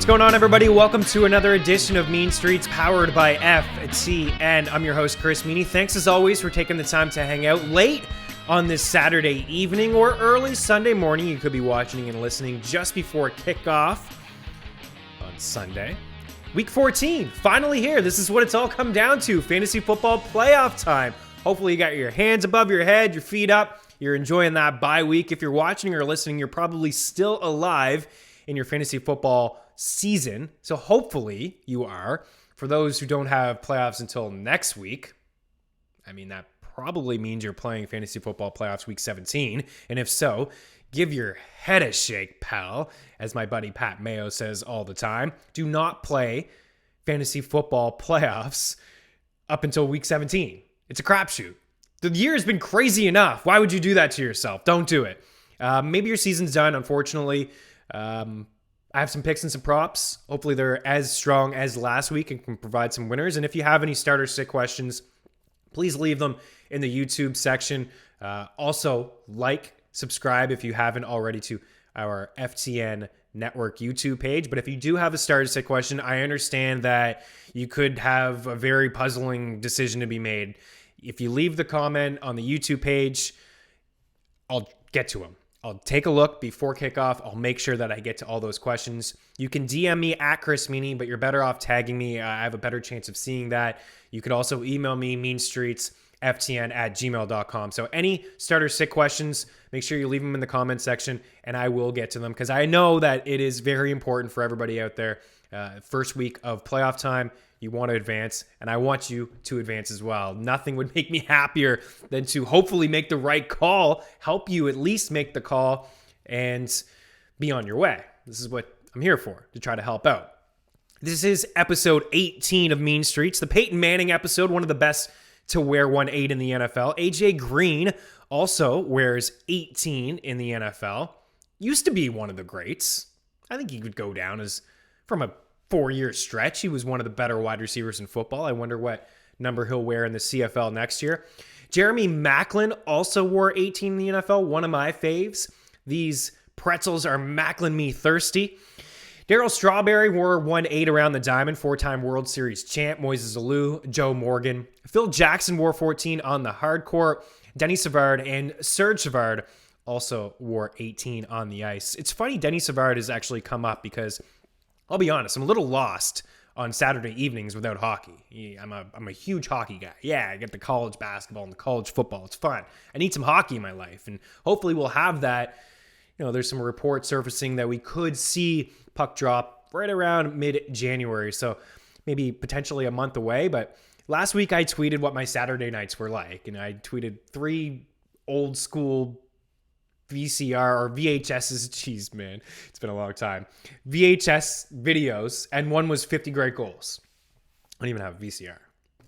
What's going on, everybody? Welcome to another edition of Mean Streets, powered by FTN. I'm your host, Chris Meaney. Thanks, as always, for taking the time to hang out late on this Saturday evening or early Sunday morning. You could be watching and listening just before kickoff on Sunday. Week 14, finally here. This is what it's all come down to. Fantasy football playoff time. Hopefully you got your hands above your head, your feet up. You're enjoying that bye week. If you're watching or listening, you're probably still alive in your fantasy football season. So hopefully you are. For those who don't have playoffs until next week, I mean, that probably means you're playing fantasy football playoffs week 17. And if so, give your head a shake, pal. As my buddy Pat Mayo says all the time, do not play fantasy football playoffs up until week 17. It's a crapshoot. The year has been crazy enough. Why would you do that to yourself? Don't do it. Maybe your season's done, unfortunately. I have some picks and some props. Hopefully they're as strong as last week and can provide some winners. And if you have any starter sit questions, please leave them in the YouTube section. Also, subscribe if you haven't already to our FTN Network YouTube page. But if you do have a starter sit question, I understand that you could have a very puzzling decision to be made. If you leave the comment on the YouTube page, I'll get to them. I'll take a look before kickoff. I'll make sure that I get to all those questions. You can DM me at Chris Meaney, but you're better off tagging me. I have a better chance of seeing that. You could also email me, MeanStreetsEP18@gmail.com. So any starter sit questions, make sure you leave them in the comment section, and I will get to them because I know that it is very important for everybody out there. First week of playoff time, you want to advance, and I want you to advance as well. Nothing would make me happier than to hopefully make the right call, help you at least make the call, and be on your way. This is what I'm here for, to try to help out. This is episode 18 of Mean Streets, the Peyton Manning episode, one of the best to wear 1-8 in the NFL. AJ Green also wears 18 in the NFL. Used to be one of the greats. I think he could go down as, from a 4-year stretch, he was one of the better wide receivers in football. I wonder what number he'll wear in the CFL next year. Jeremy Maclin also wore 18 in the NFL, one of my faves. These pretzels are Maclin me thirsty. Darryl Strawberry wore 1-8 around the diamond, 4-time World Series champ. Moises Alou, Joe Morgan. Phil Jackson wore 14 on the hardcore. Denny Savard and Serge Savard also wore 18 on the ice. It's funny Denny Savard has actually come up because, I'll be honest, I'm a little lost on Saturday evenings without hockey. I'm a huge hockey guy. Yeah, I get the college basketball and the college football. It's fun. I need some hockey in my life, and hopefully we'll have that. You know, there's some reports surfacing that we could see puck drop right around mid-January, so maybe potentially a month away. But last week I tweeted what my Saturday nights were like, and I tweeted 3 old school VCR or VHS's, geez, man, it's been a long time, VHS videos, and one was 50 great goals. I don't even have a VCR.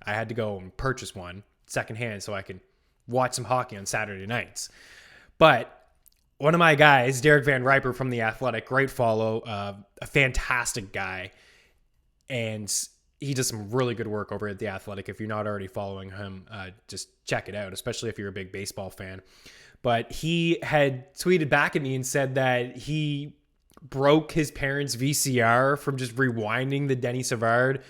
I had to go and purchase one secondhand so I could watch some hockey on Saturday nights. But one of my guys, Derek Van Riper from The Athletic, great follow, a fantastic guy, and he does some really good work over at The Athletic. If you're not already following him, just check it out, especially if you're a big baseball fan. But he had tweeted back at me and said that he broke his parents' VCR from just rewinding the Denny Savard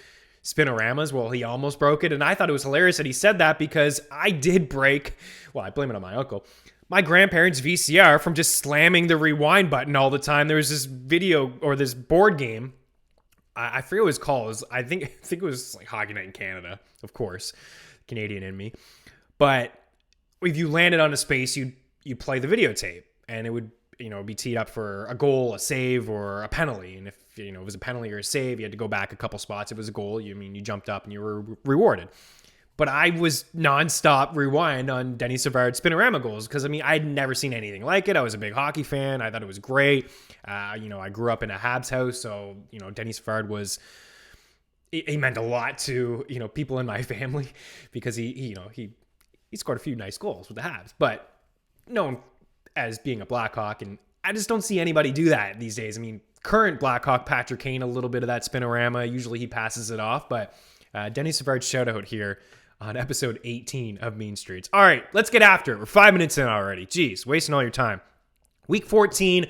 spinoramas. Well, he almost broke it. And I thought it was hilarious that he said that because I did break, well, I blame it on my uncle, my grandparents' VCR from just slamming the rewind button all the time. There was this video or this board game. I forget what it was called. I think it was like Hockey Night in Canada, of course, Canadian in me. But if you landed on a space, you play the videotape, and it would, be teed up for a goal, a save, or a penalty. And if, it was a penalty or a save, you had to go back a couple spots. If it was a goal, you jumped up and you were rewarded. But I was nonstop rewind on Denny Savard spinorama goals because, I'd never seen anything like it. I was a big hockey fan. I thought it was great. I grew up in a Habs house, so, Denny Savard was, he meant a lot to, people in my family because he scored a few nice goals with the Habs, but known as being a Blackhawk, and I just don't see anybody do that these days. Current Blackhawk Patrick Kane, a little bit of that spinorama. Usually he passes it off, but Denny Savard shout out here on episode 18 of Mean Streets. All right, let's get after it. We're 5 minutes in already. Jeez, wasting all your time. Week 14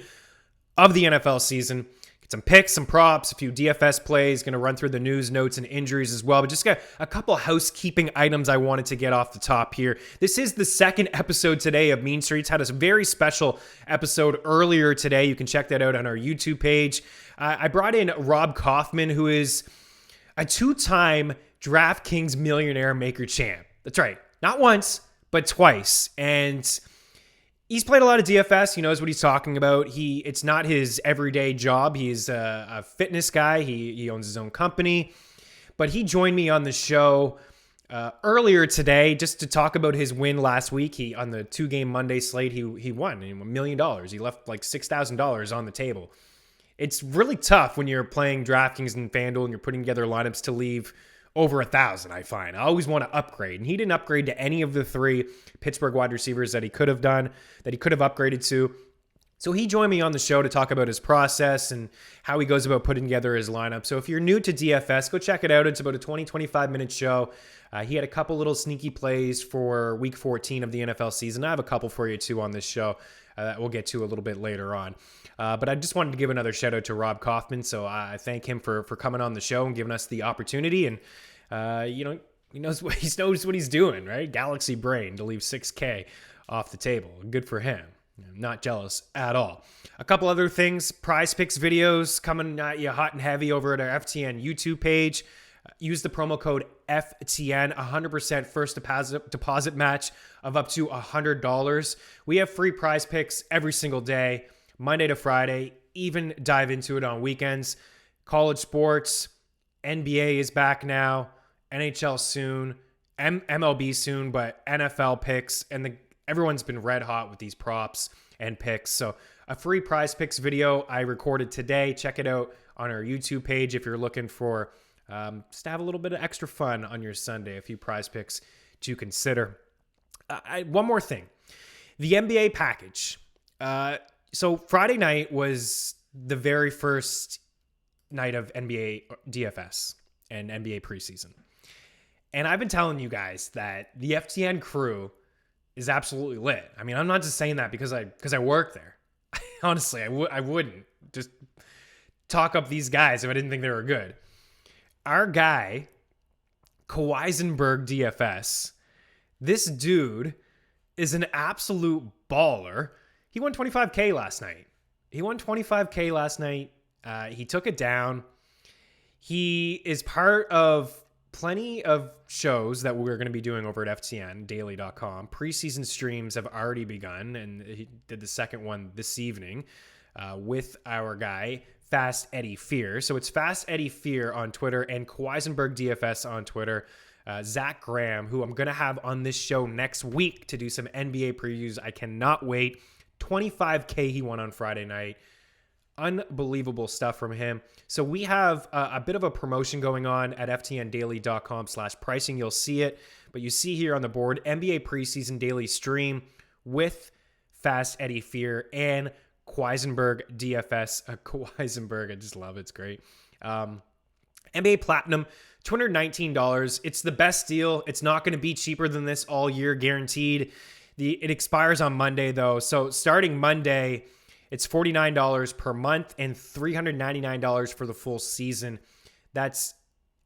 of the NFL season Get some picks, some props, a few DFS plays. Going to run through the news, notes, and injuries as well. But just got a couple housekeeping items I wanted to get off the top here. This is the second episode today of Mean Streets. Had a very special episode earlier today. You can check that out on our YouTube page. I brought in Rob Kaufman, who is a two-time DraftKings Millionaire Maker champ. That's right. Not once, but twice. And he's played a lot of DFS. He knows what he's talking about. It's not his everyday job. He's a fitness guy. He owns his own company. But he joined me on the show earlier today just to talk about his win last week. On the 2-game Monday slate, he won $1 million. He left like $6,000 on the table. It's really tough when you're playing DraftKings and FanDuel and you're putting together lineups to leave over 1,000, I find. I always want to upgrade. And he didn't upgrade to any of the 3 Pittsburgh wide receivers that he could have done, that he could have upgraded to. So he joined me on the show to talk about his process and how he goes about putting together his lineup. So if you're new to DFS, go check it out. It's about a 20-25 minute show. He had a couple little sneaky plays for week 14 of the NFL season. I have a couple for you too on this show that we'll get to a little bit later on. But I just wanted to give another shout out to Rob Kaufman. So I thank him for coming on the show and giving us the opportunity. And, he knows what he's doing, right? Galaxy brain to leave $6K off the table. Good for him. I'm not jealous at all. A couple other things. Prize Picks videos coming at you hot and heavy over at our FTN YouTube page. Use the promo code FTN, 100% first deposit match of up to $100. We have free Prize Picks every single day, Monday to Friday. Even dive into it on weekends. College sports, NBA is back now, NHL soon, MLB soon, but NFL picks, and everyone's been red hot with these props and picks. So a free Prize Picks video I recorded today. Check it out on our YouTube page if you're looking for just to have a little bit of extra fun on your Sunday. A few Prize Picks to consider. One more thing. The NBA package. So Friday night was the very first night of NBA DFS and NBA preseason. And I've been telling you guys that the FTN crew is absolutely lit. I mean, I'm not just saying that because I work there. Honestly, I wouldn't just talk up these guys if I didn't think they were good. Our guy, Kwisenberg DFS, this dude is an absolute baller. He won $25K last night. He took it down. He is part of plenty of shows that we're going to be doing over at FTNDaily.com. Preseason streams have already begun, and he did the second one this evening with our guy, Fast Eddie Fear. So it's Fast Eddie Fear on Twitter and Kwisenberg DFS on Twitter. Zach Graham, who I'm going to have on this show next week to do some NBA previews. I cannot wait. $25K he won on Friday night. Unbelievable stuff from him. So we have a bit of a promotion going on at ftndaily.com/pricing. You'll see it, but you see here on the board, NBA preseason daily stream with Fast Eddie Fear and Kwisenberg DFS. Kwisenberg, I just love it. It's great. NBA Platinum, $219. It's the best deal. It's not going to be cheaper than this all year, guaranteed. It expires on Monday, though. So starting Monday, it's $49 per month and $399 for the full season. That's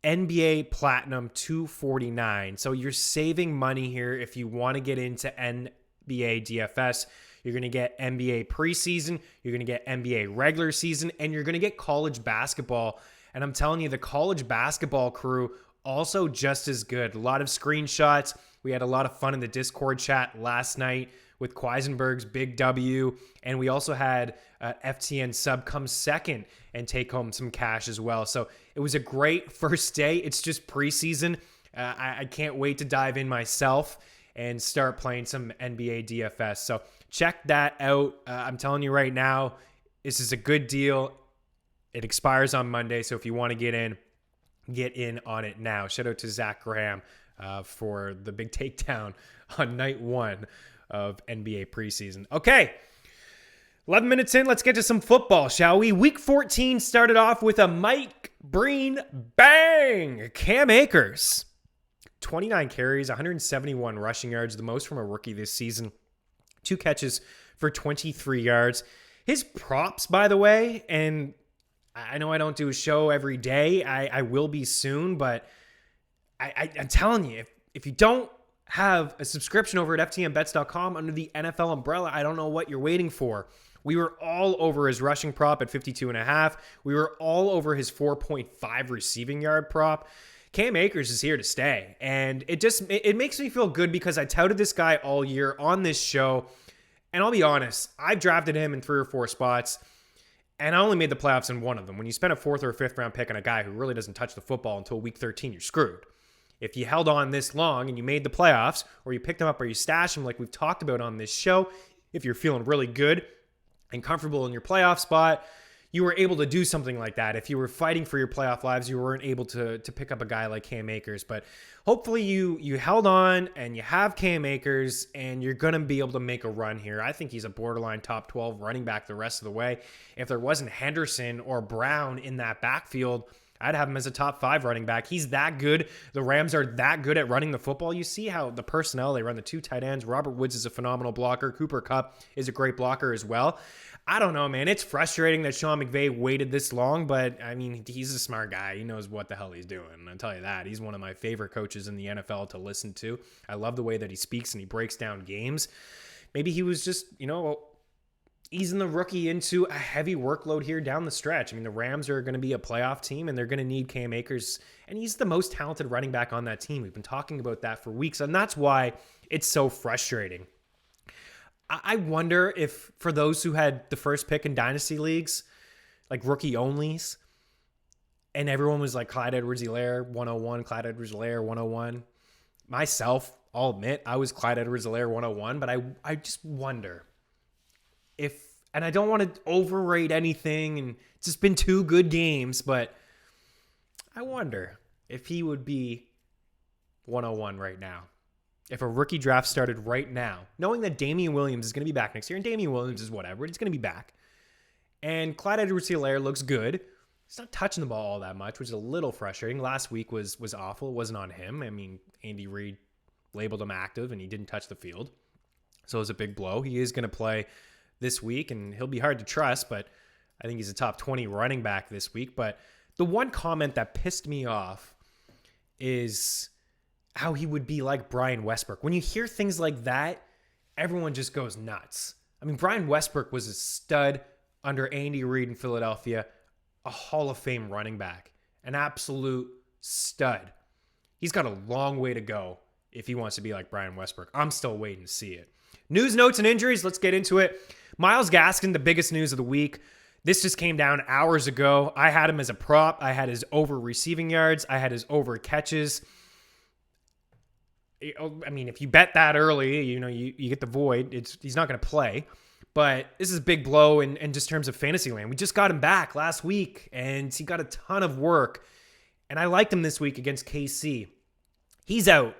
NBA Platinum $249. So you're saving money here if you want to get into NBA DFS. You're going to get NBA preseason, you're going to get NBA regular season, and you're going to get college basketball. And I'm telling you, the college basketball crew also just as good. A lot of screenshots. We had a lot of fun in the Discord chat last night with Kwisenberg's big W. And we also had FTN sub come second and take home some cash as well. So it was a great first day. It's just preseason. I can't wait to dive in myself and start playing some NBA DFS. So check that out. I'm telling you right now, this is a good deal. It expires on Monday. So if you want to get in on it now. Shout out to Zach Graham for the big takedown on night 1 of NBA preseason. Okay, 11 minutes in, let's get to some football, shall we? Week 14 started off with a Mike Breen bang. Cam Akers, 29 carries, 171 rushing yards, the most from a rookie this season. 2 catches for 23 yards. His props, by the way, and I know I don't do a show every day. I will be soon, but I'm telling you, if you don't have a subscription over at ftnbets.com under the NFL umbrella, I don't know what you're waiting for. We were all over his rushing prop at 52.5. We were all over his 4.5 receiving yard prop. Cam Akers is here to stay. And it makes me feel good because I touted this guy all year on this show. And I'll be honest, I've drafted him in 3 or 4 spots, and I only made the playoffs in one of them. When you spend a 4th or a 5th round pick on a guy who really doesn't touch the football until week 13, you're screwed. If you held on this long and you made the playoffs, or you picked him up or you stashed him like we've talked about on this show, if you're feeling really good and comfortable in your playoff spot, you were able to do something like that. If you were fighting for your playoff lives, you weren't able to pick up a guy like Cam Akers. But hopefully you held on and you have Cam Akers and you're going to be able to make a run here. I think he's a borderline top 12 running back the rest of the way. If there wasn't Henderson or Brown in that backfield, I'd have him as a top 5 running back. He's that good. The Rams are that good at running the football. You see how the personnel, they run the 2 tight ends. Robert Woods is a phenomenal blocker. Cooper Kupp is a great blocker as well. I don't know, man. It's frustrating that Sean McVay waited this long, but I mean, he's a smart guy. He knows what the hell he's doing. I'll tell you that. He's one of my favorite coaches in the NFL to listen to. I love the way that he speaks and he breaks down games. Maybe he was just, easing the rookie into a heavy workload here down the stretch. I mean, the Rams are going to be a playoff team, and they're going to need Cam Akers, and he's the most talented running back on that team. We've been talking about that for weeks, and that's why it's so frustrating. I wonder if, for those who had the first pick in dynasty leagues, like rookie onlys, and everyone was like Clyde Edwards-Helaire 101, Clyde Edwards-Helaire 101. Myself, I'll admit, I was Clyde Edwards-Helaire 101, but I just wonder if, and I don't want to overrate anything, and it's just been 2 good games, but I wonder if he would be 101 right now. If a rookie draft started right now, knowing that Damian Williams is going to be back next year, and Damian Williams is whatever, he's going to be back. And Clyde Edwards-Helaire looks good. He's not touching the ball all that much, which is a little frustrating. Last week was awful. It wasn't on him. I mean, Andy Reid labeled him active, and he didn't touch the field. So it was a big blow. He is going to play this week, and he'll be hard to trust, but I think he's a top 20 running back this week. But the one comment that pissed me off is how he would be like Brian Westbrook. When you hear things like that, everyone just goes nuts. I mean, Brian Westbrook was a stud under Andy Reid in Philadelphia, a Hall of Fame running back, an absolute stud. He's got a long way to go if he wants to be like Brian Westbrook. I'm still waiting to see it. News, notes, and injuries. Let's get into it. Myles Gaskin, the biggest news of the week. This just came down hours ago. I had him as a prop. I had his over receiving yards. I had his over catches. I mean, if you bet that early, you get the void. He's not going to play. But this is a big blow in just terms of fantasy land. We just got him back last week, and he got a ton of work. And I liked him this week against KC. He's out.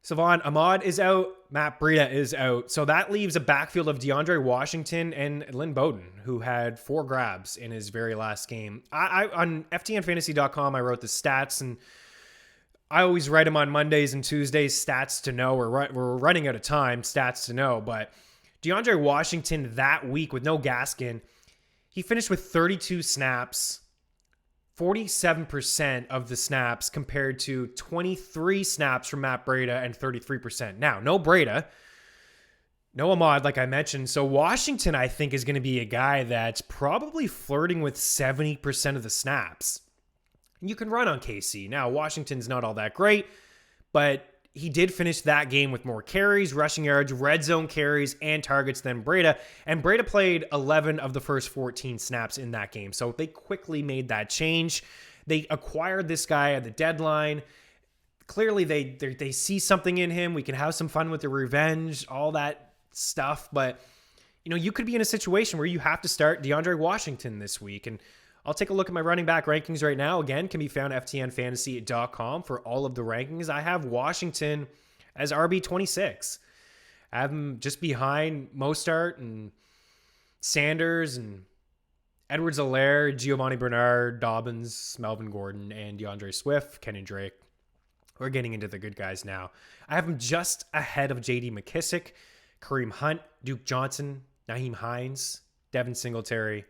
Savon Ahmad is out. Matt Breida is out. So that leaves a backfield of DeAndre Washington and Lynn Bowden, who had 4 grabs in his very last game. I on FTNFantasy.com, I wrote the stats, and I always write them on Mondays and Tuesdays, stats to know. We're running out of time, stats to know. But DeAndre Washington that week with no Gaskin, he finished with 32 snaps, 47% of the snaps compared to 23 snaps from Matt Breida and 33%. Now, no Breida, no Ahmad, like I mentioned. So Washington, I think, is going to be a guy that's probably flirting with 70% of the snaps. You can run on KC. Now, Washington's not all that great, but he did finish that game with more carries, rushing yards, red zone carries, and targets than Breida. And Breida played 11 of the first 14 snaps in that game. So they quickly made that change. They acquired this guy at the deadline. Clearly, they see something in him. We can have some fun with the revenge, all that stuff. But, you could be in a situation where you have to start DeAndre Washington this week. And I'll take a look at my running back rankings right now. Again, can be found at FTNFantasy.com for all of the rankings. I have Washington as RB26. I have him just behind Mostert and Sanders and Edwards-Helaire, Giovanni Bernard, Dobbins, Melvin Gordon, and DeAndre Swift, Kenyon Drake. We're getting into the good guys now. I have him just ahead of J.D. McKissick, Kareem Hunt, Duke Johnson, Nyheim Hines, Devin Singletary,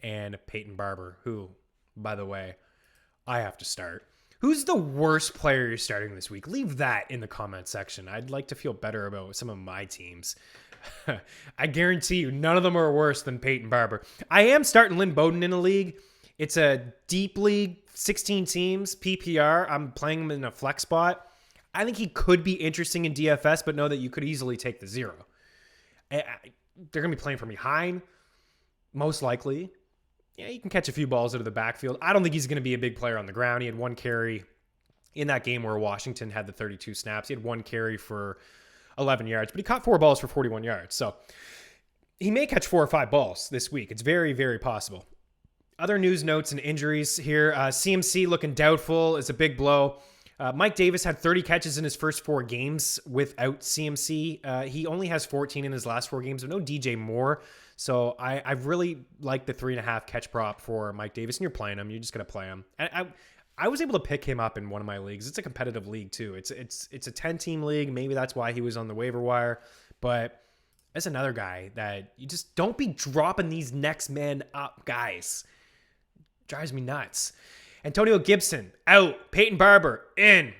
and Peyton Barber, who, by the way, I have to start. Who's the worst player you're starting this week? Leave that in the comment section. I'd like to feel better about some of my teams. I guarantee you, none of them are worse than Peyton Barber. I am starting Lynn Bowden in a league. It's a deep league, 16 teams, PPR. I'm playing him in a flex spot. I think he could be interesting in DFS, but know that you could easily take the 0. They're going to be playing from behind, most likely. Yeah, he can catch a few balls out of the backfield. I don't think he's going to be a big player on the ground. He had 1 carry in that game where Washington had the 32 snaps. He had 1 carry for 11 yards, but he caught 4 balls for 41 yards. So he may catch 4 or 5 balls this week. It's very, very possible. Other news, notes, and injuries here. CMC looking doubtful is a big blow. Mike Davis had 30 catches in his first 4 games without CMC. He only has 14 in his last 4 games, but no DJ Moore. So I really like the 3.5 catch prop for Mike Davis, and you're playing him. You're just going to play him. And I was able to pick him up in one of my leagues. It's a competitive league too. It's a 10-team league. Maybe that's why he was on the waiver wire. But that's another guy that you just don't be dropping these next man up guys. Drives me nuts. Antonio Gibson, out. Peyton Barber, in.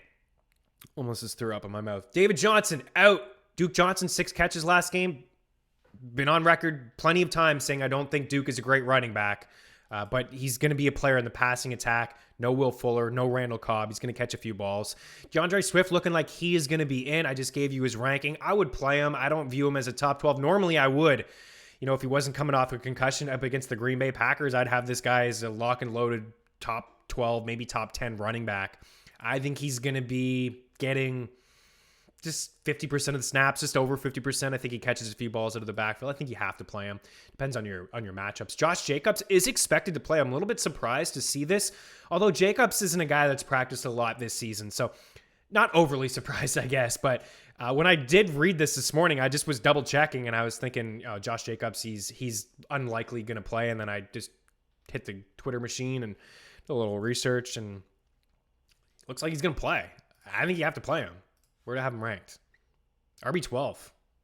Almost just threw up in my mouth. David Johnson, out. Duke Johnson, 6 catches last game. Been on record plenty of times saying I don't think Duke is a great running back. But he's going to be a player in the passing attack. No Will Fuller, no Randall Cobb. He's going to catch a few balls. DeAndre Swift looking like he is going to be in. I just gave you his ranking. I would play him. I don't view him as a top 12. Normally I would. You know, if he wasn't coming off a concussion up against the Green Bay Packers, I'd have this guy as a lock and loaded top 12, maybe top 10 running back. I think he's going to be getting just 50% of the snaps, just over 50%. I think he catches a few balls out of the backfield. I think you have to play him. Depends on your matchups. Josh Jacobs is expected to play. I'm a little bit surprised to see this, although Jacobs isn't a guy that's practiced a lot this season, so not overly surprised, I guess. But when I did read this morning, I just was double checking, and I was thinking, Josh Jacobs, he's unlikely going to play, and then I just hit the Twitter machine and did a little research, and looks like he's going to play. I think you have to play him. Where do I have him ranked? RB12.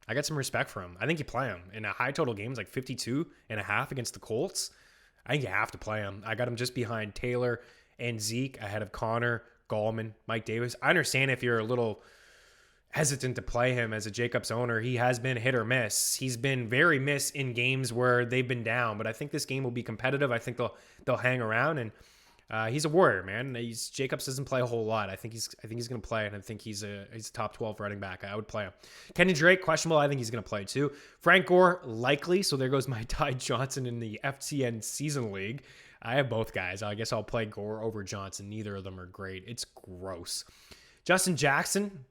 I got some respect for him. I think you play him. In a high total games, like 52.5 against the Colts, I think you have to play him. I got him just behind Taylor and Zeke, ahead of Connor, Gallman, Mike Davis. I understand if you're a little hesitant to play him as a Jacobs owner. He has been hit or miss. He's been very miss in games where they've been down, but I think this game will be competitive. I think they'll hang around, and he's a warrior, man. Jacobs doesn't play a whole lot. I think he's going to play, and I think he's a top 12 running back. I would play him. Kenny Drake, questionable. I think he's going to play too. Frank Gore, likely. So there goes my Ty Johnson in the FTN season league. I have both guys. I guess I'll play Gore over Johnson. Neither of them are great. It's gross. Justin Jackson,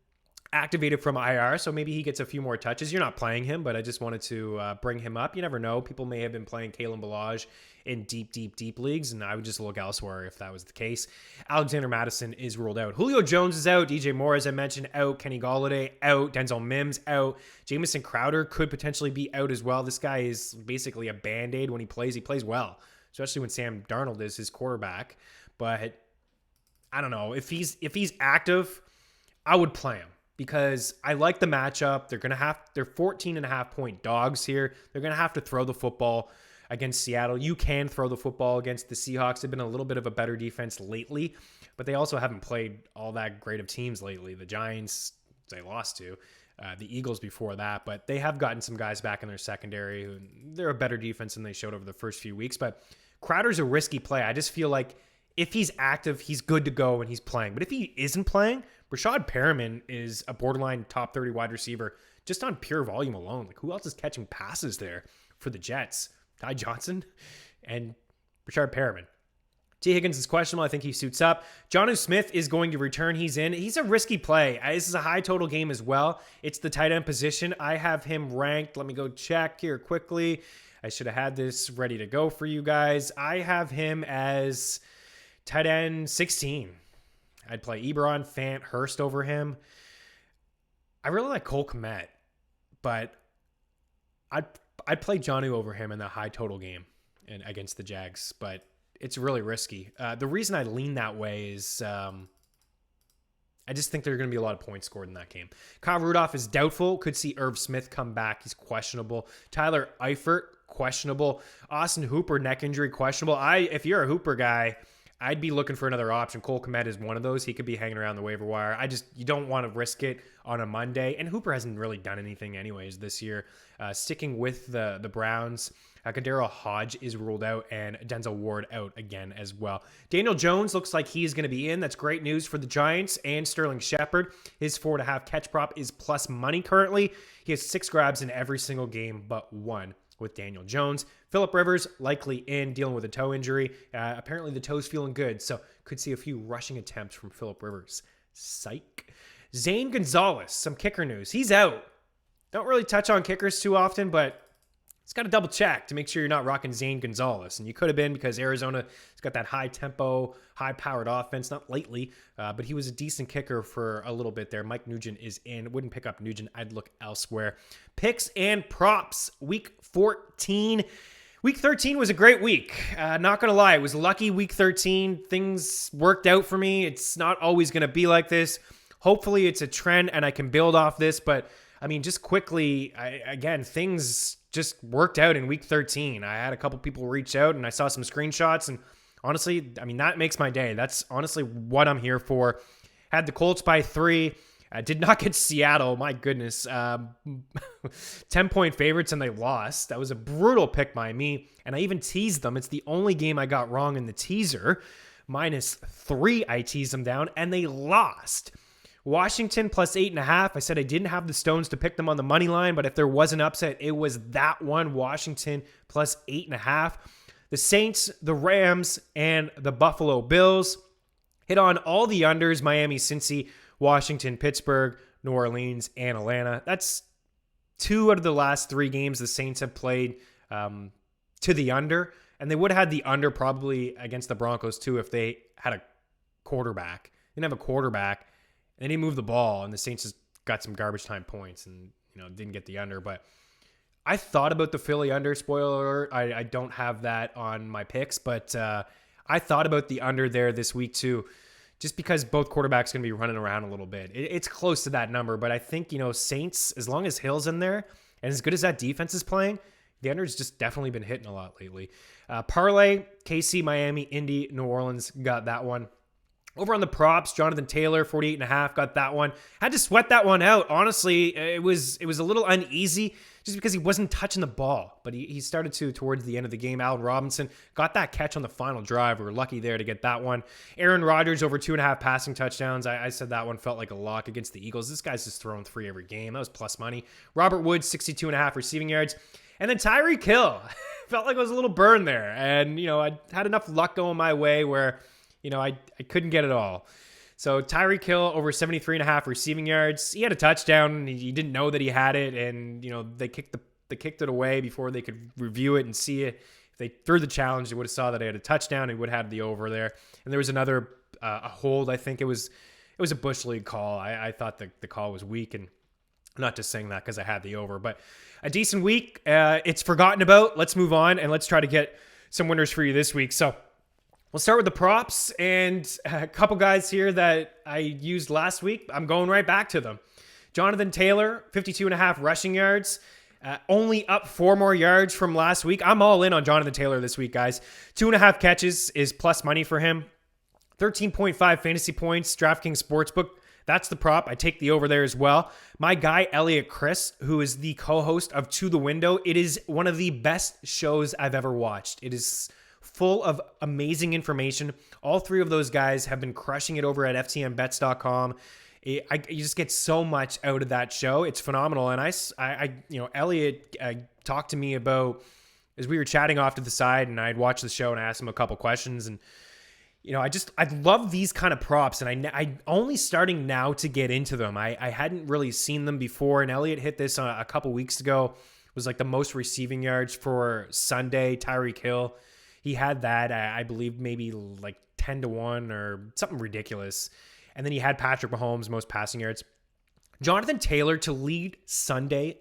activated from IR, so maybe he gets a few more touches. You're not playing him, but I just wanted to bring him up. You never know. People may have been playing Kalen Ballage in deep leagues, and I would just look elsewhere if that was the case. Alexander Madison is ruled out. Julio Jones is out. DJ Moore, as I mentioned, out. Kenny Golladay, out. Denzel Mims, out. Jamison Crowder could potentially be out as well. This guy is basically a Band-Aid when he plays well, especially when Sam Darnold is his quarterback. But I don't know. If he's active, I would play him, because I like the matchup. They're 14.5 point dogs here. They're going to have to throw the football against Seattle. You can throw the football against the Seahawks. They've been a little bit of a better defense lately, but they also haven't played all that great of teams lately. The Giants, they lost to. The Eagles before that, but they have gotten some guys back in their secondary. They're a better defense than they showed over the first few weeks, but Crowder's a risky play. I just feel like if he's active, he's good to go when he's playing. But if he isn't playing, Rashad Perriman is a borderline top 30 wide receiver just on pure volume alone. Like, who else is catching passes there for the Jets? Ty Johnson and Rashad Perriman. T. Higgins is questionable. I think he suits up. Jonnu Smith is going to return. He's in. He's a risky play. This is a high total game as well. It's the tight end position. I have him ranked. Let me go check here quickly. I should have had this ready to go for you guys. I have him as tight end 16. I'd play Ebron, Fant, Hurst over him. I really like Cole Kmet, but I'd play Jonnu over him in the high total game and against the Jags, but it's really risky. The reason I lean that way is I just think there are going to be a lot of points scored in that game. Kyle Rudolph is doubtful. Could see Irv Smith come back. He's questionable. Tyler Eifert, questionable. Austin Hooper, neck injury, questionable. If you're a Hooper guy, I'd be looking for another option. Cole Kmet is one of those. He could be hanging around the waiver wire. You don't want to risk it on a Monday. And Hooper hasn't really done anything anyways this year. Sticking with the Browns, Kadero Hodge is ruled out and Denzel Ward out again as well. Daniel Jones looks like he's going to be in. That's great news for the Giants and Sterling Shepard. His 4.5 catch prop is plus money currently. He has 6 grabs in every single game but one with Daniel Jones. Phillip Rivers likely in, dealing with a toe injury. Apparently the toe's feeling good, so could see a few rushing attempts from Phillip Rivers. Psych. Zane Gonzalez, some kicker news. He's out. Don't really touch on kickers too often, but it's got to double check to make sure you're not rocking Zane Gonzalez. And you could have been, because Arizona's got that high tempo, high powered offense, not lately, but he was a decent kicker for a little bit there. Mike Nugent is in. Wouldn't pick up Nugent. I'd look elsewhere. Picks and props. Week 14. Week 13 was a great week. Not going to lie. It was lucky week 13. Things worked out for me. It's not always going to be like this. Hopefully it's a trend and I can build off this. But, I mean, just quickly, things just worked out in week 13. I had a couple people reach out and I saw some screenshots, and honestly, I mean, that makes my day. That's honestly what I'm here for. Had the Colts by 3. I did not get Seattle. My goodness. 10-point favorites and they lost. That was a brutal pick by me. And I even teased them. It's the only game I got wrong in the teaser. -3, I teased them down and they lost. Washington plus 8.5. I said I didn't have the stones to pick them on the money line, but if there was an upset, it was that one. Washington plus 8.5. The Saints, the Rams, and the Buffalo Bills hit on all the unders. Miami, Cincy, Washington, Pittsburgh, New Orleans, and Atlanta. That's 2 out of the last 3 games the Saints have played to the under, and they would have had the under probably against the Broncos too if they had a quarterback. They didn't have a quarterback. They didn't move the ball, and the Saints just got some garbage time points and didn't get the under. But I thought about the Philly under. Spoiler alert, I don't have that on my picks, but I thought about the under there this week too, just because both quarterbacks going to be running around a little bit. It's close to that number, but I think Saints, as long as Hill's in there and as good as that defense is playing, the under's just definitely been hitting a lot lately. Parlay, KC, Miami, Indy, New Orleans got that one. Over on the props, Jonathan Taylor, 48.5, got that one. Had to sweat that one out. Honestly, it was a little uneasy just because he wasn't touching the ball. But he started to towards the end of the game. Allen Robinson got that catch on the final drive. We were lucky there to get that one. Aaron Rodgers over 2.5 passing touchdowns. I said that one felt like a lock against the Eagles. This guy's just throwing 3 every game. That was plus money. Robert Woods, 62.5 receiving yards. And then Tyreek Hill. Felt like it was a little burn there. And, I had enough luck going my way where I couldn't get it all. So Tyreek Hill over 73.5 receiving yards. He had a touchdown. He didn't know that he had it, and they kicked it away before they could review it and see it. If they threw the challenge, they would have saw that he had a touchdown. He would have had the over there. And there was another a hold. I think it was a Bush League call. I thought the call was weak, and I'm not just saying that because I had the over, but a decent week. It's forgotten about. Let's move on and let's try to get some winners for you this week. So we'll start with the props, and a couple guys here that I used last week. I'm going right back to them. Jonathan Taylor, 52.5 rushing yards, only up 4 more yards from last week. I'm all in on Jonathan Taylor this week, guys. 2.5 catches is plus money for him. 13.5 fantasy points, DraftKings Sportsbook. That's the prop. I take the over there as well. My guy, Elliot Chris, who is the co-host of To The Window. It is one of the best shows I've ever watched. It is full of amazing information. All 3 of those guys have been crushing it over at ftnbets.com. You just get so much out of that show. It's phenomenal. And Elliot talked to me about, as we were chatting off to the side, and I'd watched the show and I asked him a couple questions, and I love these kind of props, and I only starting now to get into them. I hadn't really seen them before, and Elliot hit this a couple weeks ago. It was like the most receiving yards for Sunday. Tyreek Hill, he had that, I believe, maybe like 10-1 or something ridiculous. And then he had Patrick Mahomes, most passing yards. Jonathan Taylor to lead Sunday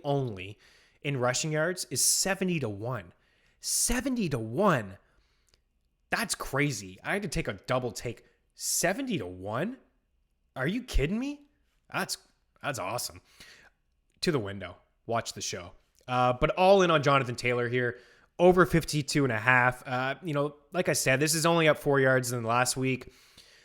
only in rushing yards is 70-1. 70-1. That's crazy. I had to take a double take. 70-1? Are you kidding me? That's awesome. To the window. Watch the show. But all in on Jonathan Taylor here, over 52.5. Like I said, this is only up 4 yards than last week.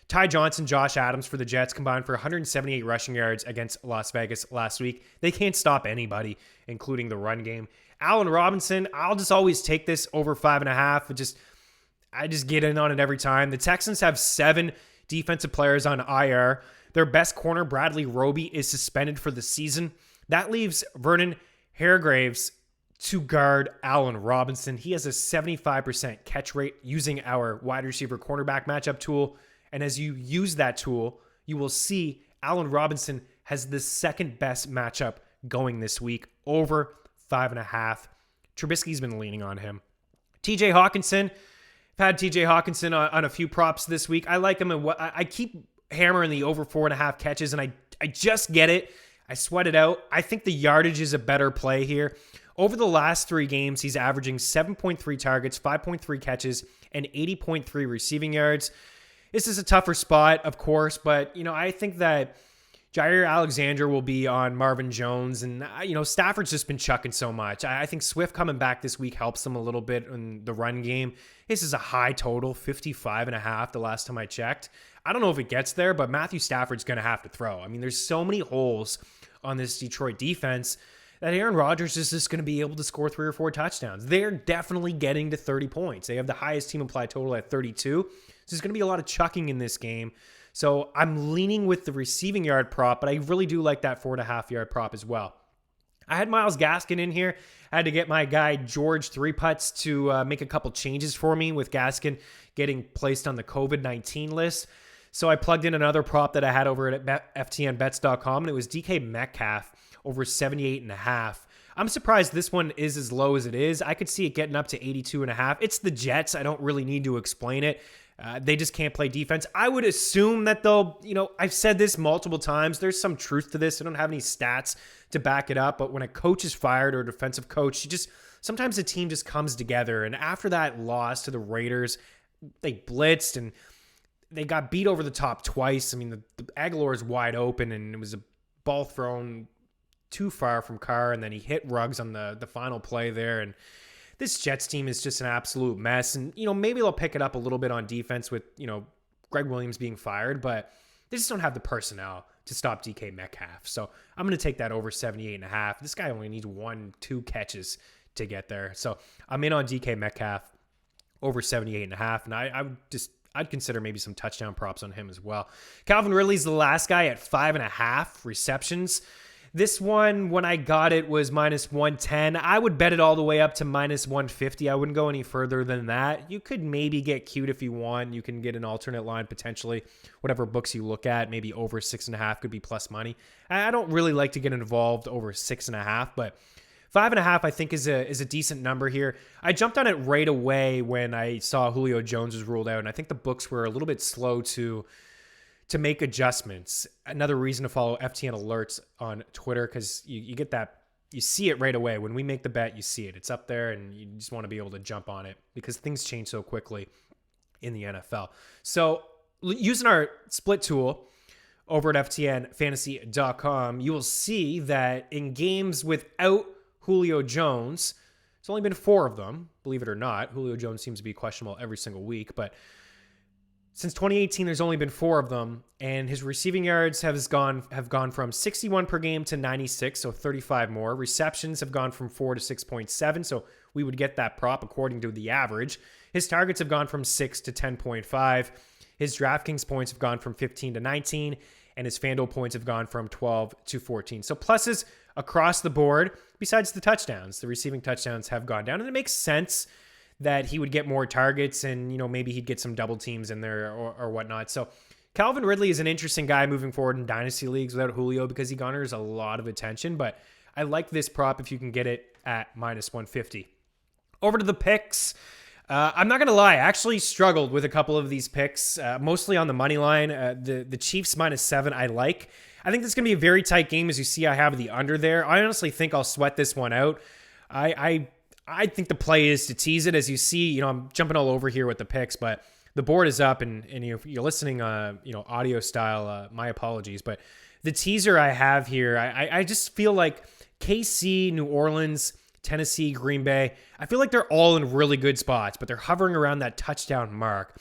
Ty Johnson, Josh Adams for the Jets combined for 178 rushing yards against Las Vegas last week. They can't stop anybody, including the run game. Allen Robinson, I'll just always take this over 5.5. I just get in on it every time. The Texans have 7 defensive players on IR. Their best corner, Bradley Roby, is suspended for the season. That leaves Vernon Hargreaves to guard Allen Robinson. He has a 75% catch rate using our wide receiver cornerback matchup tool. And as you use that tool, you will see Allen Robinson has the second best matchup going this week, over 5.5. Trubisky's been leaning on him. TJ Hawkinson, I've had TJ Hawkinson on a few props this week. I like him. I keep hammering the over 4.5 catches, and I just get it. I sweat it out. I think the yardage is a better play here. Over the last 3 games, he's averaging 7.3 targets, 5.3 catches, and 80.3 receiving yards. This is a tougher spot, of course, but, I think that Jair Alexander will be on Marvin Jones, and, Stafford's just been chucking so much. I think Swift coming back this week helps him a little bit in the run game. This is a high total, 55.5 the last time I checked. I don't know if it gets there, but Matthew Stafford's going to have to throw. I mean, there's so many holes on this Detroit defense that Aaron Rodgers is just going to be able to score 3 or 4 touchdowns. They're definitely getting to 30 points. They have the highest team implied total at 32. So there's going to be a lot of chucking in this game. So I'm leaning with the receiving yard prop, but I really do like that 4.5 yard prop as well. I had Myles Gaskin in here. I had to get my guy George Three Putts to make a couple changes for me with Gaskin getting placed on the COVID-19 list. So I plugged in another prop that I had over at FTNBets.com, and it was DK Metcalf over 78.5. I'm surprised this one is as low as it is. I could see it getting up to 82.5. It's the Jets. I don't really need to explain it. They just can't play defense. I would assume that they'll, I've said this multiple times. There's some truth to this. I don't have any stats to back it up. But when a coach is fired or a defensive coach, sometimes the team just comes together. And after that loss to the Raiders, they blitzed and they got beat over the top twice. I mean, the Aguilar is wide open and it was a ball thrown too far from Carr. And then he hit Ruggs on the final play there. And this Jets team is just an absolute mess. And, maybe they'll pick it up a little bit on defense with, Greg Williams being fired, but they just don't have the personnel to stop DK Metcalf. So I'm going to take that over 78.5. This guy only needs 1-2 catches to get there. So I'm in on DK Metcalf over 78.5. And I'd consider maybe some touchdown props on him as well. Calvin Ridley's the last guy at 5.5 receptions. This one, when I got it, was minus 110. I would bet it all the way up to minus 150. I wouldn't go any further than that. You could maybe get cute if you want. You can get an alternate line potentially. Whatever books you look at, maybe over 6.5 could be plus money. I don't really like to get involved over 6.5, but 5.5 I think is a decent number here. I jumped on it right away when I saw Julio Jones was ruled out, and I think the books were a little bit slow to make adjustments. Another reason to follow FTN Alerts on Twitter, because you get that, you see it right away. When we make the bet, you see it. It's up there, and you just want to be able to jump on it because things change so quickly in the NFL. So using our split tool over at FTNFantasy.com, you will see that in games without Julio Jones, it's only been 4 of them, believe it or not. Julio Jones seems to be questionable every single week, but since 2018, there's only been 4 of them, and his receiving yards have gone from 61 per game to 96, so 35 more. Receptions have gone from 4 to 6.7, so we would get that prop according to the average. His targets have gone from 6 to 10.5. His DraftKings points have gone from 15 to 19, and his FanDuel points have gone from 12 to 14. So pluses across the board, besides the touchdowns. The receiving touchdowns have gone down, and it makes sense that he would get more targets and, maybe he'd get some double teams in there or whatnot. So Calvin Ridley is an interesting guy moving forward in dynasty leagues without Julio because he garners a lot of attention, but I like this prop if you can get it at minus 150. Over to the picks. I'm not going to lie. I actually struggled with a couple of these picks, mostly on the money line. The Chiefs minus 7 I like. I think this is going to be a very tight game. As you see, I have the under there. I honestly think I'll sweat this one out. I think the play is to tease it. As you see, I'm jumping all over here with the picks, but the board is up, and if you're listening, audio style, my apologies. But the teaser I have here, I just feel like KC, New Orleans, Tennessee, Green Bay. I feel like they're all in really good spots, but they're hovering around that touchdown mark.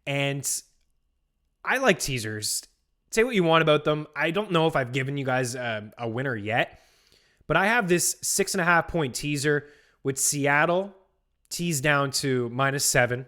And I like teasers. Say what you want about them. I don't know if I've given you guys a winner yet, but I have this 6.5 point teaser with Seattle teased down to -7.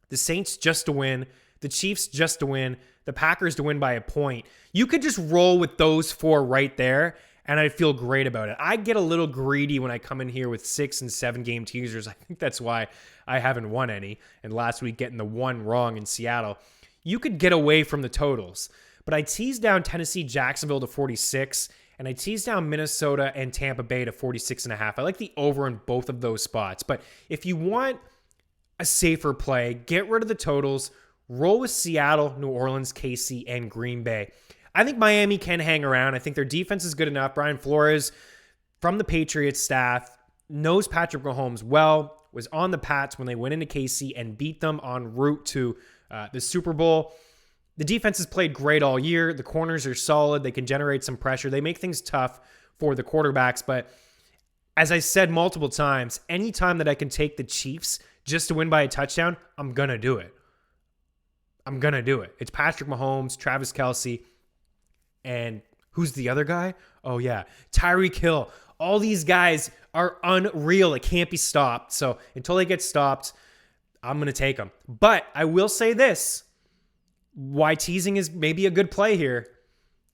The Saints just to win. The Chiefs just to win. The Packers to win by a point. You could just roll with those 4 right there, and I feel great about it. I get a little greedy when I come in here with 6 and 7 game teasers. I think that's why I haven't won any. And last week getting the one wrong in Seattle. You could get away from the totals. But I teased down Tennessee, Jacksonville to 46, and I teased down Minnesota and Tampa Bay to 46.5. I like the over in both of those spots. But if you want a safer play, get rid of the totals, roll with Seattle, New Orleans, KC, and Green Bay. I think Miami can hang around. I think their defense is good enough. Brian Flores from the Patriots staff knows Patrick Mahomes well, was on the Pats when they went into KC and beat them en route to the Super Bowl. The defense has played great all year. The corners are solid. They can generate some pressure. They make things tough for the quarterbacks. But as I said multiple times, anytime that I can take the Chiefs just to win by a touchdown, I'm going to do it. I'm going to do it. It's Patrick Mahomes, Travis Kelce, and who's the other guy? Oh, yeah, Tyreek Hill. All these guys are unreal. It can't be stopped. So until they get stopped, I'm going to take them. But I will say this. Why teasing is maybe a good play here,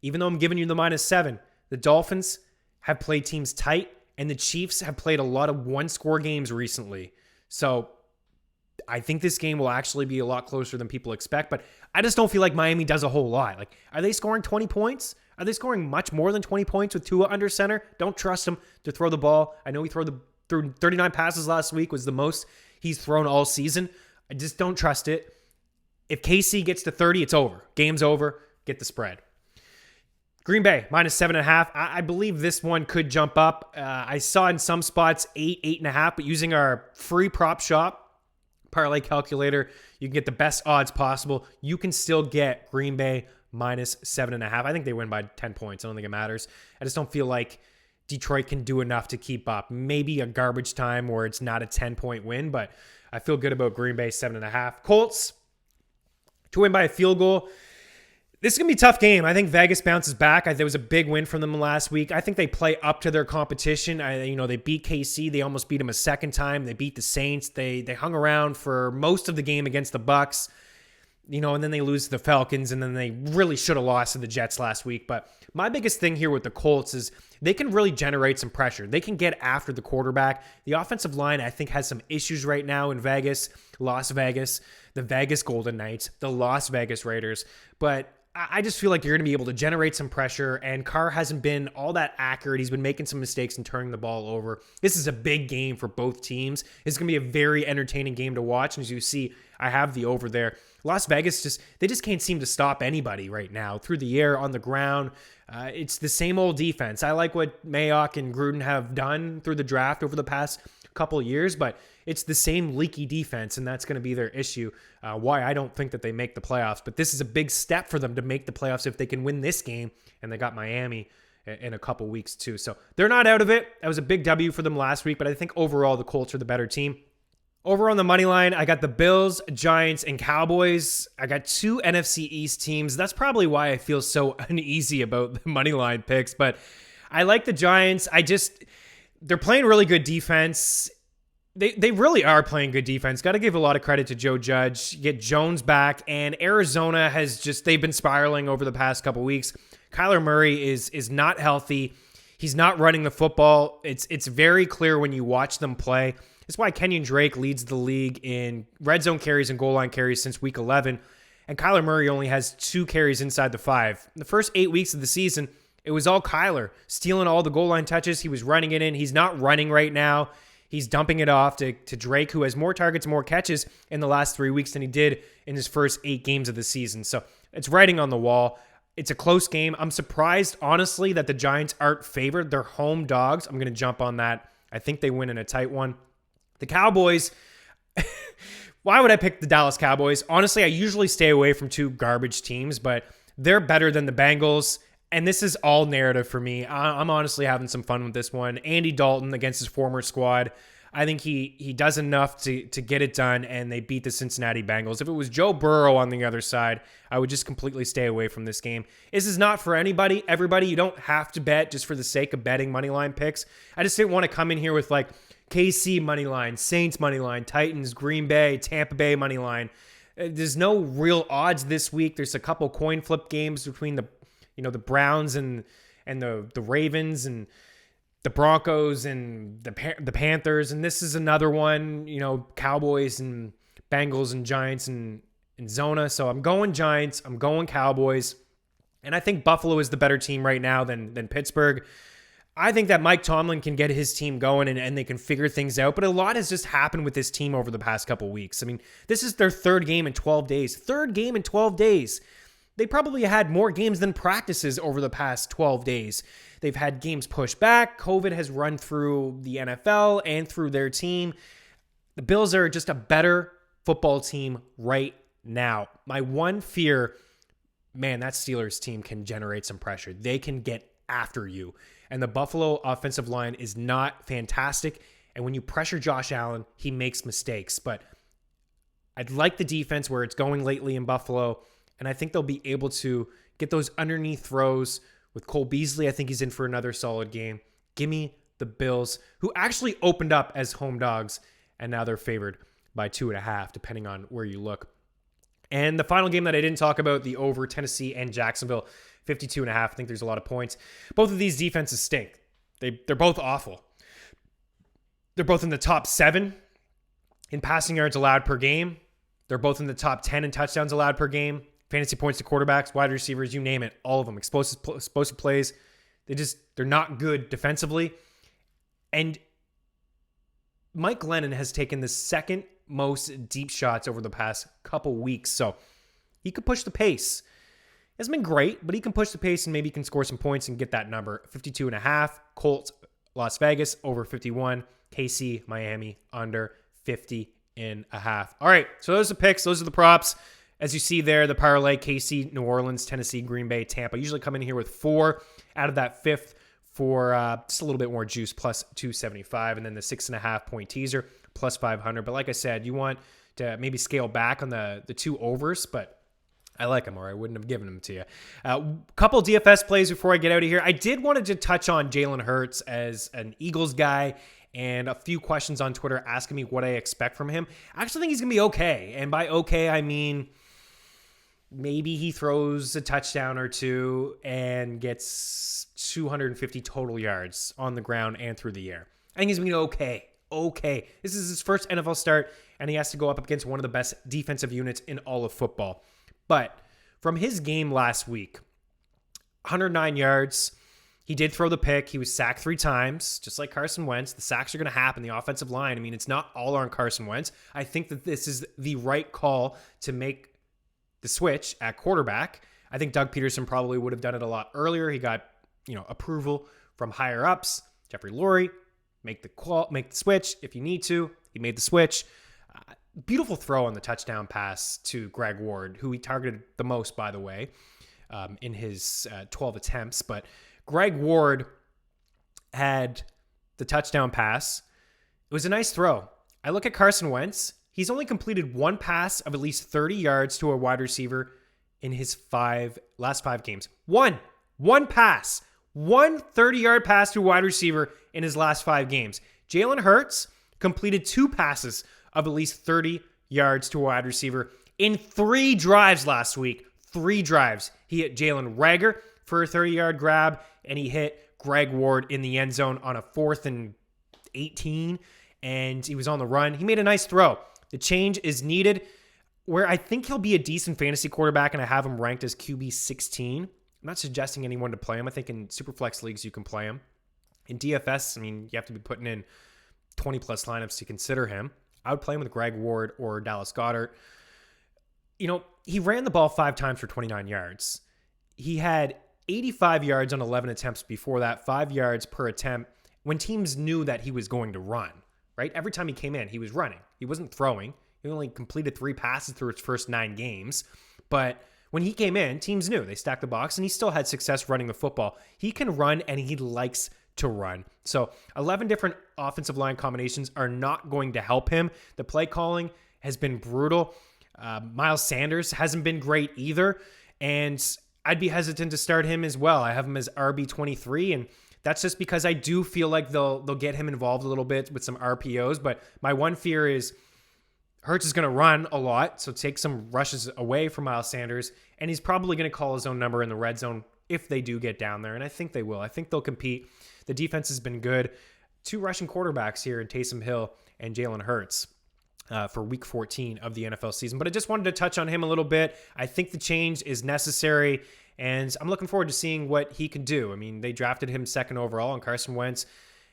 even though I'm giving you the -7. The Dolphins have played teams tight, and the Chiefs have played a lot of one-score games recently. So I think this game will actually be a lot closer than people expect, but I just don't feel like Miami does a whole lot. Like, are they scoring 20 points? Are they scoring much more than 20 points with Tua under center? Don't trust him to throw the ball. I know he threw 39 passes last week, was the most he's thrown all season. I just don't trust it. If KC gets to 30, it's over. Game's over. Get the spread. Green Bay, -7.5. I believe this one could jump up. I saw in some spots 8, 8.5, but using our free prop shop parlay calculator, you can get the best odds possible. You can still get Green Bay -7.5. I think they win by 10 points. I don't think it matters. I just don't feel like Detroit can do enough to keep up. Maybe a garbage time where it's not a 10-point win, but I feel good about Green Bay 7.5. Colts to win by a field goal. This is going to be a tough game. I think Vegas bounces back. There was a big win from them last week. I think they play up to their competition. They beat KC. They almost beat them a second time. They beat the Saints. They hung around for most of the game against the Bucs. And then they lose to the Falcons, and then they really should have lost to the Jets last week. But my biggest thing here with the Colts is they can really generate some pressure. They can get after the quarterback. The offensive line, I think, has some issues right now in Vegas, Las Vegas, the Vegas Golden Knights, the Las Vegas Raiders. But I just feel like you're going to be able to generate some pressure, and Carr hasn't been all that accurate. He's been making some mistakes and turning the ball over. This is a big game for both teams. It's going to be a very entertaining game to watch. And as you see, I have the over there. Las Vegas, they just can't seem to stop anybody right now. Through the air, on the ground. It's the same old defense. I like what Mayock and Gruden have done through the draft over the past couple of years, but it's the same leaky defense, and that's going to be their issue. Why I don't think that they make the playoffs, but this is a big step for them to make the playoffs if they can win this game, and they got Miami in a couple weeks too. So they're not out of it. That was a big W for them last week, but I think overall the Colts are the better team. Over on the money line, I got the Bills, Giants, and Cowboys. I got 2 NFC East teams. That's probably why I feel so uneasy about the money line picks, but I like the Giants. They're playing really good defense. They really are playing good defense. Got to give a lot of credit to Joe Judge. Get Jones back, and Arizona they've been spiraling over the past couple weeks. Kyler Murray is not healthy. He's not running the football. It's very clear when you watch them play. That's why Kenyon Drake leads the league in red zone carries and goal line carries since week 11, and Kyler Murray only has 2 carries inside the 5. In the first 8 weeks of the season, it was all Kyler stealing all the goal line touches. He was running it in. He's not running right now. He's dumping it off to Drake, who has more targets, more catches in the last 3 weeks than he did in his first 8 games of the season. So it's writing on the wall. It's a close game. I'm surprised, honestly, that the Giants aren't favored. They're home dogs. I'm going to jump on that. I think they win in a tight one. The Cowboys, why would I pick the Dallas Cowboys? Honestly, I usually stay away from 2 garbage teams, but they're better than the Bengals And this is all narrative for me. I'm honestly having some fun with this one. Andy Dalton against his former squad. I think he does enough to get it done, and they beat the Cincinnati Bengals. If it was Joe Burrow on the other side, I would just completely stay away from this game. This is not for everybody. You don't have to bet just for the sake of betting moneyline picks. I just didn't want to come in here with like KC moneyline, Saints moneyline, Titans, Green Bay, Tampa Bay moneyline. There's no real odds this week. There's a couple coin flip games between the Browns and the Ravens and the Broncos and the Panthers, and this is another one, Cowboys and Bengals and Giants and Zona. So I'm going Giants, I'm going Cowboys, and I think Buffalo is the better team right now than Pittsburgh. I think that Mike Tomlin can get his team going and they can figure things out, but a lot has just happened with this team over the past couple weeks. I mean, this is their third game in 12 days. Third game in 12 days. They probably had more games than practices over the past 12 days. They've had games pushed back. COVID has run through the NFL and through their team. The Bills are just a better football team right now. My one fear, man, that Steelers team can generate some pressure. They can get after you. And the Buffalo offensive line is not fantastic. And when you pressure Josh Allen, he makes mistakes. But I'd like the defense where it's going lately in Buffalo. And I think they'll be able to get those underneath throws with Cole Beasley. I think he's in for another solid game. Give me the Bills, who actually opened up as home dogs, and now they're favored by 2.5, depending on where you look. And the final game that I didn't talk about, the over Tennessee and Jacksonville, 52.5. I think there's a lot of points. Both of these defenses stink. They're both awful. They're both in the top 7 in passing yards allowed per game. They're both in the top 10 in touchdowns allowed per game. Fantasy points to quarterbacks, wide receivers, you name it, all of them. Explosive plays. They're not good defensively. And Mike Glennon has taken the second most deep shots over the past couple weeks. So he could push the pace. It hasn't been great, but he can push the pace and maybe he can score some points and get that number. 52.5. Colts, Las Vegas, over 51. KC, Miami, under 50.5. All right, so those are the picks. Those are the props. As you see there, the parlay, KC, New Orleans, Tennessee, Green Bay, Tampa. I usually come in here with 4 out of that 5th for just a little bit more juice, plus 275. And then the 6.5 point teaser, plus 500. But like I said, you want to maybe scale back on the 2 overs, but I like them, or I wouldn't have given them to you. Couple DFS plays before I get out of here. I did want to touch on Jalen Hurts as an Eagles guy, and a few questions on Twitter asking me what I expect from him. I actually think he's going to be okay. And by okay, I mean maybe he throws a touchdown or 2 and gets 250 total yards on the ground and through the air. I think he's going to be okay. Okay. This is his first NFL start, and he has to go up against one of the best defensive units in all of football. But from his game last week, 109 yards. He did throw the pick. He was sacked 3 times, just like Carson Wentz. The sacks are going to happen. The offensive line, I mean, it's not all on Carson Wentz. I think that this is the right call to make the switch at quarterback. I think Doug Peterson probably would have done it a lot earlier. He got, approval from higher ups. Jeffrey Lurie, make the switch if you need to. He made the switch. Beautiful throw on the touchdown pass to Greg Ward, who he targeted the most, by the way, in his 12 attempts. But Greg Ward had the touchdown pass. It was a nice throw. I look at Carson Wentz. He's only completed 1 pass of at least 30 yards to a wide receiver in his last 5 games. One pass. 1 30-yard pass to a wide receiver in his last 5 games. Jalen Hurts completed 2 passes of at least 30 yards to a wide receiver in 3 drives last week. 3 drives. He hit Jalen Reagor for a 30-yard grab, and he hit Greg Ward in the end zone on a 4th and 18, and he was on the run. He made a nice throw. The change is needed, where I think he'll be a decent fantasy quarterback, and I have him ranked as QB 16. I'm not suggesting anyone to play him. I think in Superflex leagues you can play him. In DFS, I mean, you have to be putting in 20-plus lineups to consider him. I would play him with Greg Ward or Dallas Goedert. He ran the ball 5 times for 29 yards. He had 85 yards on 11 attempts before that, 5 yards per attempt, when teams knew that he was going to run, right? Every time he came in, he was running. He wasn't throwing. He only completed 3 passes through his first 9 games. But When he came in, teams knew. They stacked the box, and he still had success running the football. He can run, and he likes to run. So 11 different offensive line combinations are not going to help him. The play calling has been brutal. Miles Sanders hasn't been great either, and I'd be hesitant to start him as well. I have him as RB23, and that's just because I do feel like they'll get him involved a little bit with some RPOs, but my one fear is Hurts is going to run a lot, so take some rushes away from Miles Sanders, and he's probably going to call his own number in the red zone if they do get down there, and I think they will. I think they'll compete. The defense has been good. 2 rushing quarterbacks here in Taysom Hill and Jalen Hurts for Week 14 of the NFL season, but I just wanted to touch on him a little bit. I think the change is necessary, and I'm looking forward to seeing what he can do. I mean, they drafted him 2nd overall, and Carson Wentz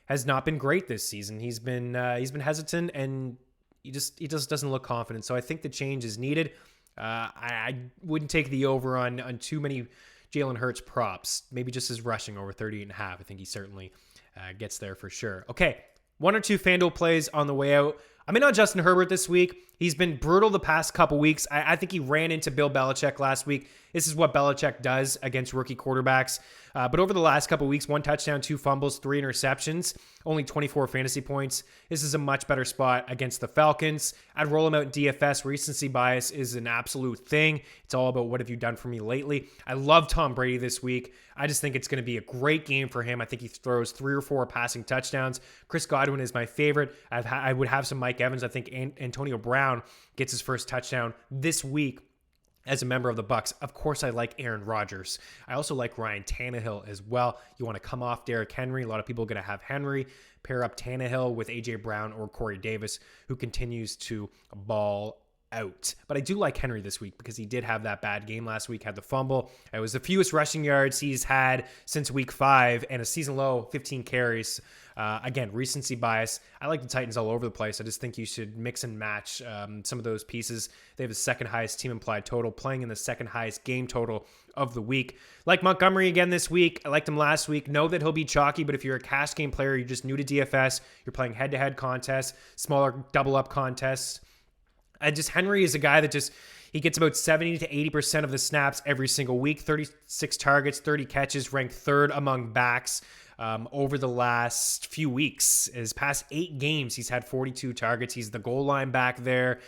has not been great this season. He's been hesitant, and he just doesn't look confident. So I think the change is needed. I wouldn't take the over on too many Jalen Hurts props. Maybe just his rushing over 38.5. I think he certainly gets there for sure. Okay, 1 or 2 FanDuel plays on the way out. I'm in on Justin Herbert this week. He's been brutal the past couple weeks. I think he ran into Bill Belichick last week. This is what Belichick does against rookie quarterbacks. But over the last couple weeks, 1 touchdown, 2 fumbles, 3 interceptions, only 24 fantasy points. This is a much better spot against the Falcons. I'd roll him out in DFS. Recency bias is an absolute thing. It's all about what have you done for me lately. I love Tom Brady this week. I just think it's going to be a great game for him. I think he throws 3 or 4 passing touchdowns. Chris Godwin is my favorite. I would have some Mike Evans. I think Antonio Brown gets his first touchdown this week as a member of the Bucs. Of course, I like Aaron Rodgers. I also like Ryan Tannehill as well. You want to come off Derrick Henry. A lot of people are going to have Henry. Pair up Tannehill with A.J. Brown or Corey Davis, who continues to ball out. But I do like Henry this week because he did have that bad game last week, had the fumble. It was the fewest rushing yards he's had since week 5 and a season low 15 carries. Again, recency bias. I like the Titans all over the place. I just think you should mix and match some of those pieces. They have the 2nd highest team implied total, playing in the 2nd highest game total of the week. Like Montgomery again this week. I liked him last week. Know that he'll be chalky, but if you're a cash game player, you're just new to DFS, you're playing head-to-head contests, smaller double-up contests. Henry is a guy that he gets about 70 to 80% of the snaps every single week, 36 targets, 30 catches, ranked 3rd among backs over the last few weeks. His past 8 games, he's had 42 targets. He's the goal line back there.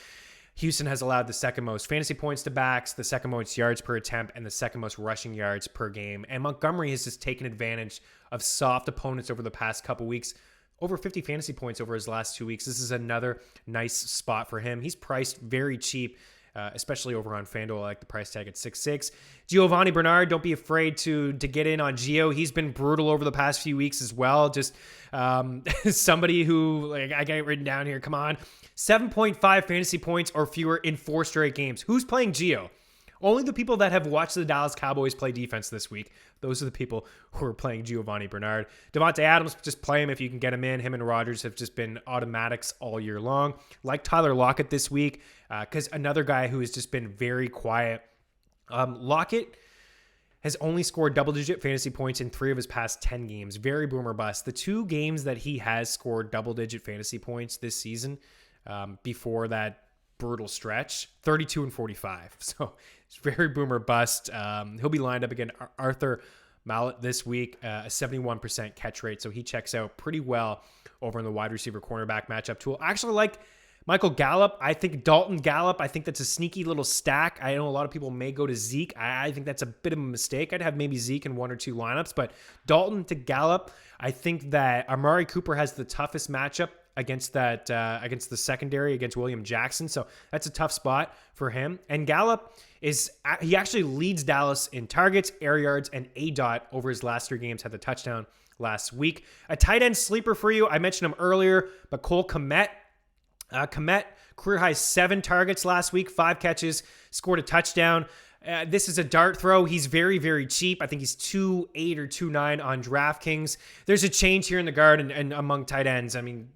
Houston has allowed the 2nd most fantasy points to backs, the 2nd most yards per attempt, and the 2nd most rushing yards per game. And Montgomery has just taken advantage of soft opponents over the past couple weeks. Over 50 fantasy points over his last 2 weeks. This is another nice spot for him. He's priced very cheap, especially over on FanDuel. I like the price tag at 6.6. Giovanni Bernard, don't be afraid to get in on Gio. He's been brutal over the past few weeks as well. Just somebody who, I got it written down here. Come on. 7.5 fantasy points or fewer in 4 straight games. Who's playing Gio? Only the people that have watched the Dallas Cowboys play defense this week. Those are the people who are playing Giovanni Bernard. Devontae Adams, just play him if you can get him in. Him and Rodgers have just been automatics all year long. Like Tyler Lockett this week, because another guy who has just been very quiet. Lockett has only scored double-digit fantasy points in 3 of his past 10 games. Very boomer bust. The 2 games that he has scored double-digit fantasy points this season, before that brutal stretch, 32 and 45. So it's very boomer bust. He'll be lined up against Arthur Mallett this week, a 71% catch rate. So he checks out pretty well over in the wide receiver cornerback matchup tool. I actually like Michael Gallup. I think Dalton Gallup, I think that's a sneaky little stack. I know a lot of people may go to Zeke. I think that's a bit of a mistake. I'd have maybe Zeke in 1 or 2 lineups, but Dalton to Gallup, I think that Amari Cooper has the toughest matchup against the secondary against William Jackson. So that's a tough spot for him. And Gallup he actually leads Dallas in targets, air yards, and ADOT over his last 3 games, had the touchdown last week. A tight end sleeper for you. I mentioned him earlier, but Cole Kmet. Kmet, career high 7 targets last week, 5 catches, scored a touchdown. This is a dart throw. He's very, very cheap. I think he's 2.8 or 2.9 on DraftKings. There's a change here in the guard and among tight ends. I mean,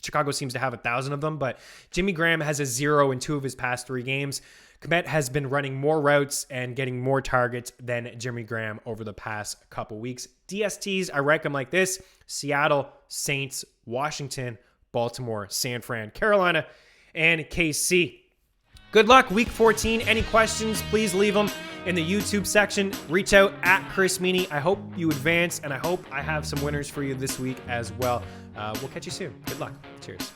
Chicago seems to have 1,000 of them, but Jimmy Graham has a 0 in 2 of his past 3 games. Kmet has been running more routes and getting more targets than Jimmy Graham over the past couple weeks. DSTs, I rank them like this: Seattle, Saints, Washington, Baltimore, San Fran, Carolina, and KC. Good luck, Week 14. Any questions, please leave them in the YouTube section. Reach out at Chris Meaney. I hope you advance, and I hope I have some winners for you this week as well. We'll catch you soon. Good luck. Cheers.